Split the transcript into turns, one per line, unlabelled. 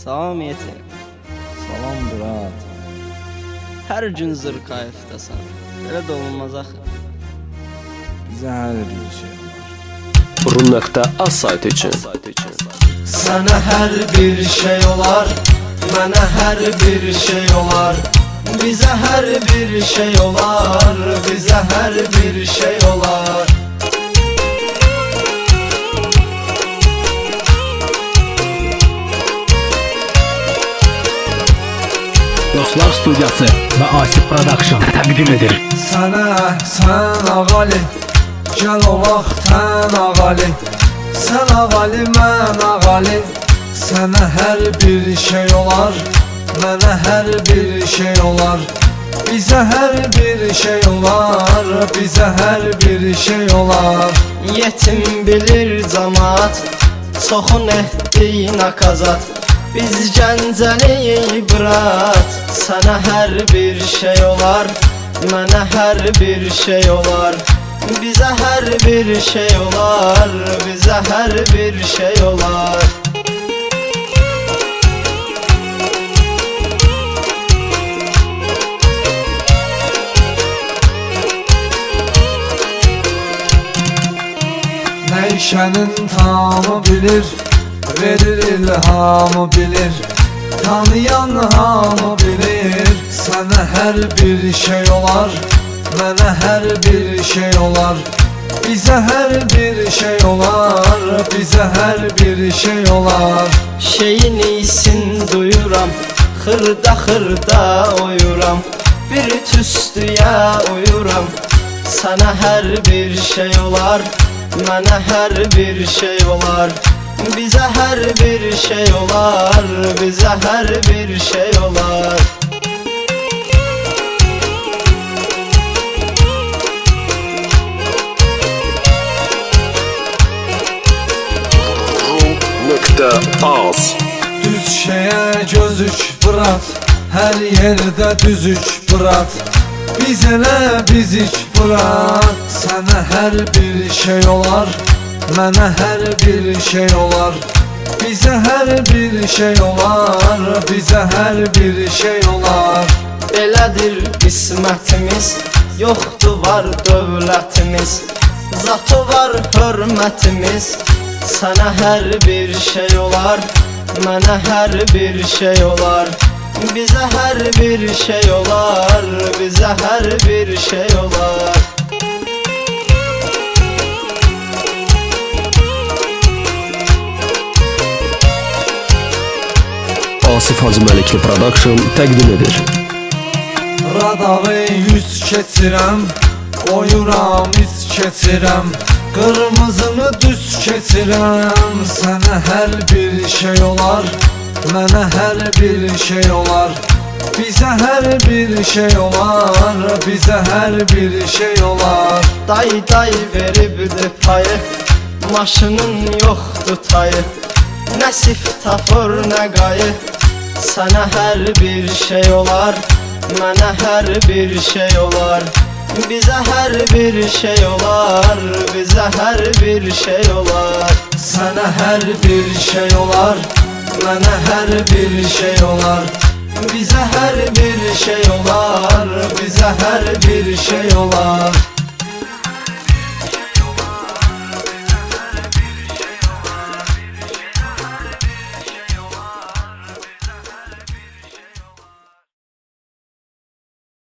Salam Yeti.
Salam Murat.
Hər gün zırqayıfdasan. Belə də olmaz axı.
Bizə hər bir şey var.
Run.az saytı üçün.
Sənə hər bir şey olar, mənə hər bir şey olar. Bizə hər bir şey olar, bizə hər bir şey olar.
Dostlar Studiyası və Asif Production təqdim edir.
Sənə sən ağali, gəl olaq tən ağali. Sən ağali, mən ağali. Sənə hər bir şey olar, mənə hər bir şey olar. Bizə hər bir şey olar, bizə hər bir şey olar. Yetim bilir cəmaat, çoxun etdi nakazat. Biz Gəncəliyik brat, sənə hər bir şey olar, mənə hər bir şey olar. Bizə hər bir şey olar, bizə hər bir şey olar. Nəşənin tamı bilir, verir ilhamı bilir. Tanıyan hamı bilir, sənə hər bir şey olar, mənə hər bir şey olar. Bizə hər bir şey olar, bizə hər bir şey olar. Şeyin iyisin duyuram, xırda xırda uyuram. Bir tüstüyə uyuram, sənə hər bir şey olar, mənə hər bir şey olar. Bizə hər bir şey olar, bizə hər bir şey olar.
Run.az
Düz şeyə gözük bırat, hər yerdə düzük bırat. Biz elə bizik bırat, sənə hər bir şey olar, mənə hər bir şey olar. Bizə hər bir şey olar, bizə hər bir şey olar. Belədir qismətimiz, yoxdur var dövlətimiz. Zatı var hörmətimiz, sənə hər bir şey olar, mənə hər bir şey olar. Bizə hər bir şey olar, bizə hər bir şey olar.
Asif Hacıməlikli Production təqdim edir.
Radağı yüz keçirəm, qoyuram iz keçirəm. Qırmızını düz keçirəm, sənə hər bir şey olar, mənə hər bir şey olar. Bizə hər bir şey olar, bizə hər bir şey olar. Day veribdi payı, maşının yoxdur tayı. Nə siftafır, nə qayı, sənə hər bir şey olar, mənə hər bir şey olar. Bizə hər bir şey olar, bizə hər bir şey olar. Sənə hər bir şey olar, mənə hər bir şey olar. Bizə hər bir şey olar, bizə hər bir şey olar.